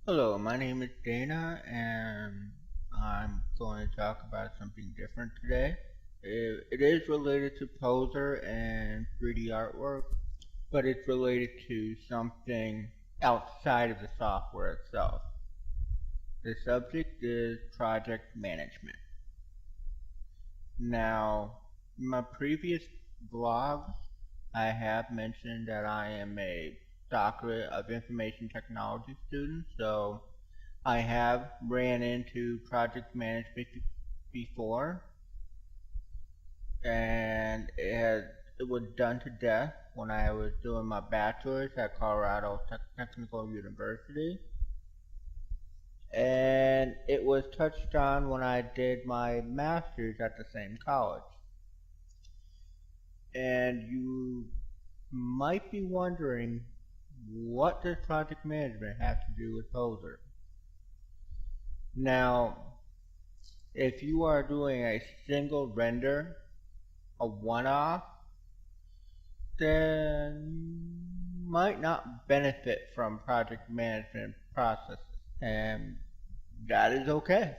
Hello, my name is Dana, and I'm going to talk about something different today. It is related to Poser and 3D artwork, but it's related to something outside of the software itself. The subject is project management. Now, in my previous vlogs, I have mentioned that I am a doctorate of information technology student, so I have ran into project management before, and it was done to death when I was doing my bachelor's at Colorado Technical University, and it was touched on when I did my master's at the same college. And you might be wondering, what does project management have to do with Poser? Now, if you are doing a single render, a one-off, then you might not benefit from project management processes, and that is okay.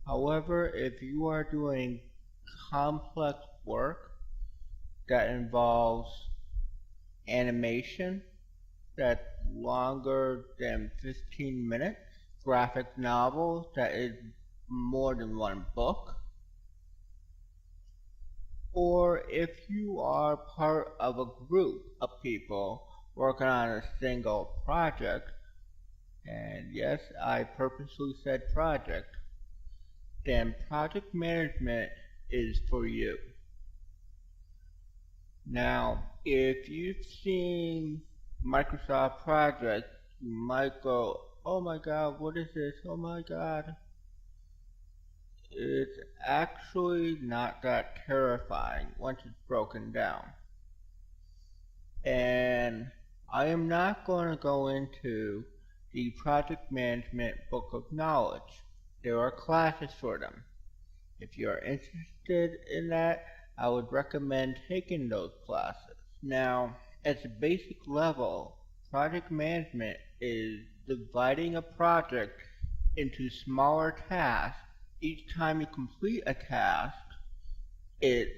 However, if you are doing complex work that involves animation that's longer than 15 minutes, graphic novels that is more than one book, or if you are part of a group of people working on a single project, and yes, I purposely said project, then project management is for you. Now, if you've seen Microsoft projects, you might go, oh my god, what is this? Oh my god. It's actually not that terrifying once it's broken down. And I am not going to go into the project management book of knowledge. There are classes for them. If you are interested in that, I would recommend taking those classes. Now, at the basic level, project management is dividing a project into smaller tasks. Each time you complete a task, it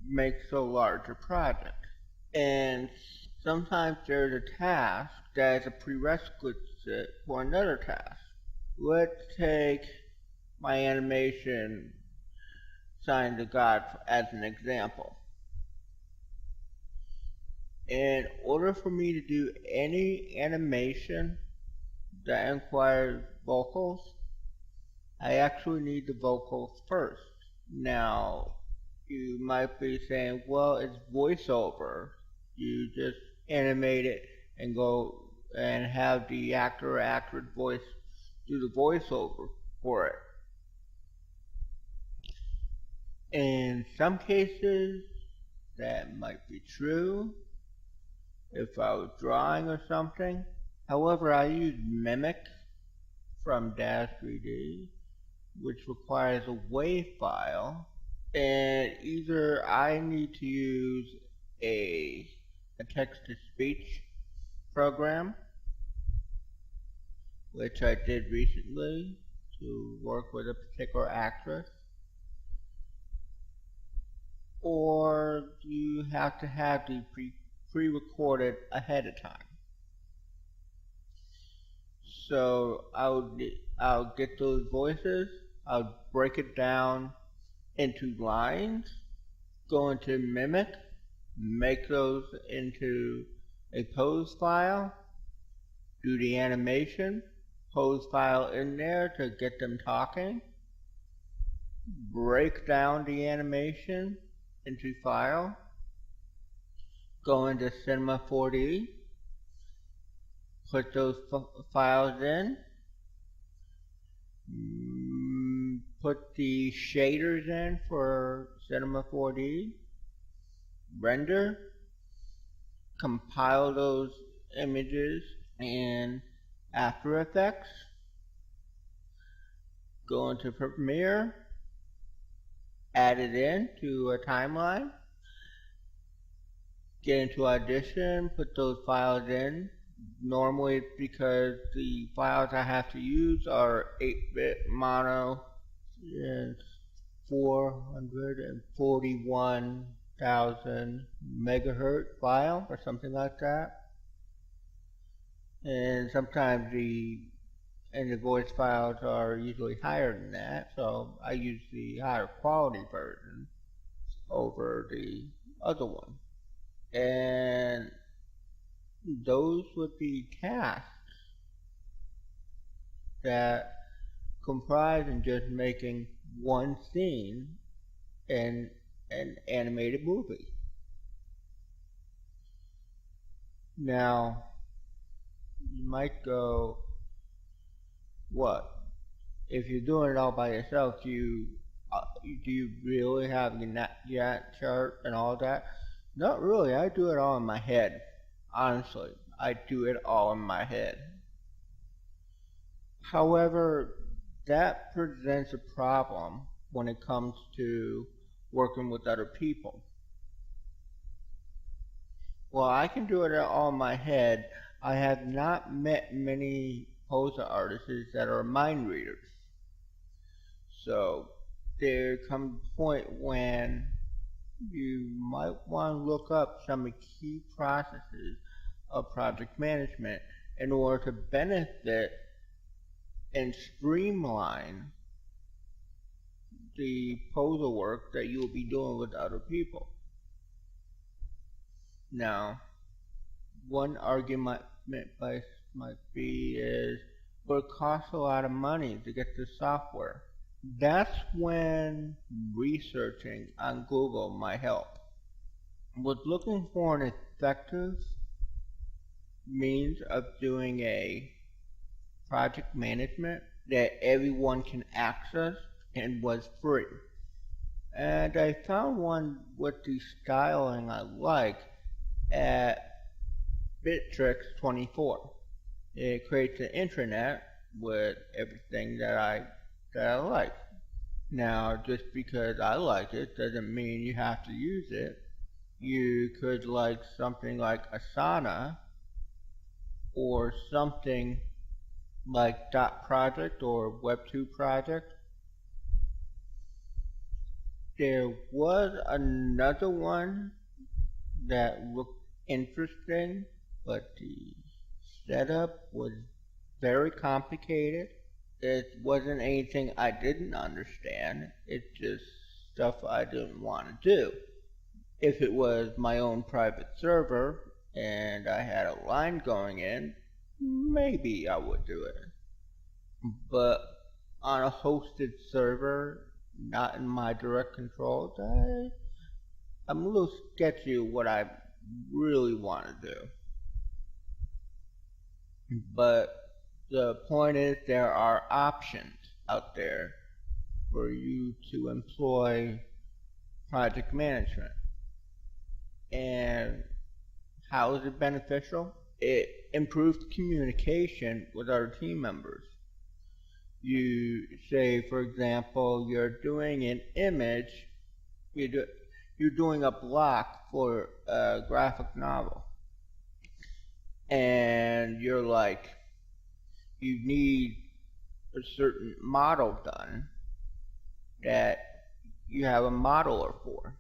makes a larger project. And sometimes there's a task that is a prerequisite for another task. Let's take my animation Sign to God as an example. In order for me to do any animation that requires vocals, I actually need the vocals first. Now, you might be saying, well, it's voiceover. You just animate it and go and have the actor or actress voice do the voiceover for it. In some cases, that might be true if I was drawing or something. However, I use Mimic from Dash 3D, which requires a WAV file, and either I need to use a text-to-speech program, which I did recently to work with a particular actress, or you have to have the pre-recorded ahead of time. So I'll get those voices, I'll break it down into lines, go into Mimic, make those into a pose file, do the animation, pose file in there to get them talking, break down the animation into file, go into Cinema 4D, put those files in, put the shaders in for Cinema 4D, render, compile those images in After Effects, go into Premiere, add it in to a timeline, get into Audition, put those files in, Normally it's because the files I have to use are 8-bit mono and 441,000 megahertz file or something like that. And sometimes the voice files are usually higher than that, so I use the higher quality version over the other one. And those would be tasks that comprise in just making one scene in an animated movie. Now, you might go, what? If you're doing it all by yourself, do you really have your Gantt chart and all that? Not really. I do it all in my head. Honestly, I do it all in my head. However, that presents a problem when it comes to working with other people. Well, I can do it all in my head. I have not met many poser artists that are mind readers. So there comes a point when you might want to look up some key processes of project management in order to benefit and streamline the poser work that you will be doing with other people. Now, one argument might be is, but it costs a lot of money to get the software. That's when researching on Google might help. Was looking for an effective means of doing a project management that everyone can access and was free. And I found one with the styling I like at Bitrix24. It creates an intranet with everything that I like. Now, just because I like it doesn't mean you have to use it. You could like something like Asana or something like Dot Project or Web2 Project. There was another one that looked interesting, but the setup was very complicated. It wasn't anything I didn't understand. It's just stuff I didn't want to do. If it was my own private server and I had a line going in, maybe I would do it. But on a hosted server, not in my direct control, I'm a little sketchy what I really want to do. But the point is there are options out there for you to employ project management. And how is it beneficial? It improves communication with our team members. You say, for example, you're doing an image, you're doing a block for a graphic novel. And you're like, you need a certain model done that you have a modeler for.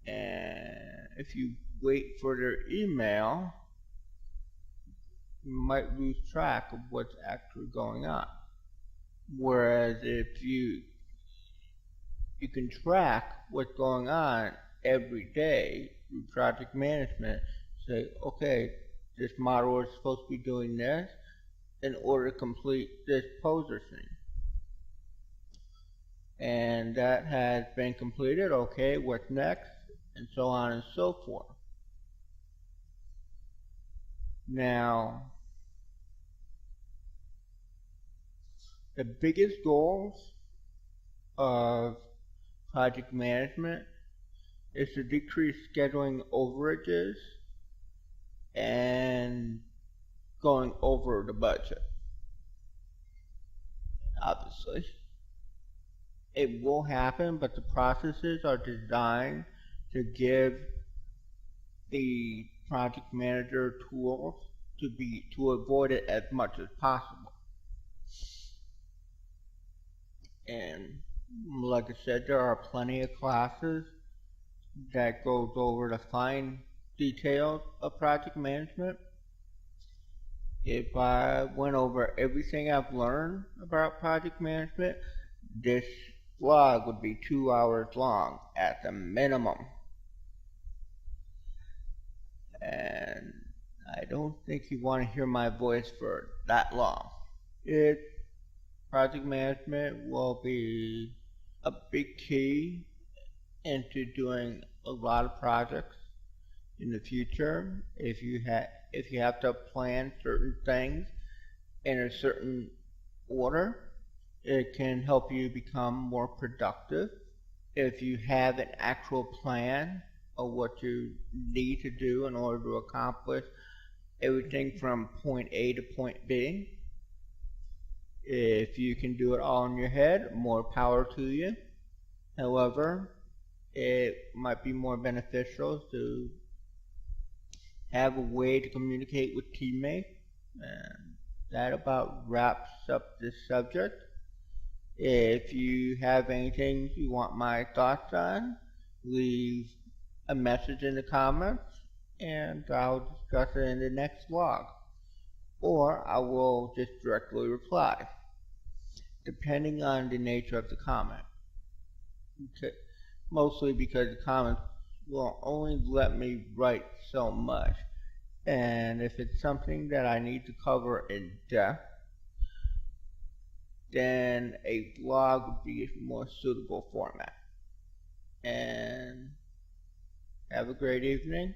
And if you wait for their email, you might lose track of what's actually going on. Whereas if you can track what's going on every day through project management, say, okay, this model is supposed to be doing this in order to complete this poser scene. And that has been completed, okay, what's next? And so on and so forth. Now, the biggest goals of project management is to decrease scheduling overages and going over the budget. Obviously, it will happen, but the processes are designed to give the project manager tools to avoid it as much as possible. And like I said, there are plenty of classes that goes over the fine details of project management. If I went over everything I've learned about project management, this vlog would be 2 hours long at the minimum. And I don't think you want to hear my voice for that long. Project management will be a big key into doing a lot of projects in the future. If you have to plan certain things in a certain order, it can help you become more productive. If you have an actual plan of what you need to do in order to accomplish everything from point A to point B, if you can do it all in your head, more power to you. However, it might be more beneficial to have a way to communicate with teammates. And that about wraps up this subject. If you have anything you want my thoughts on, leave a message in the comments and I'll discuss it in the next vlog. Or I will just directly reply, depending on the nature of the comment. Okay. Mostly because the comments will only let me write so much. And if it's something that I need to cover in depth, then a vlog would be a more suitable format. And have a great evening.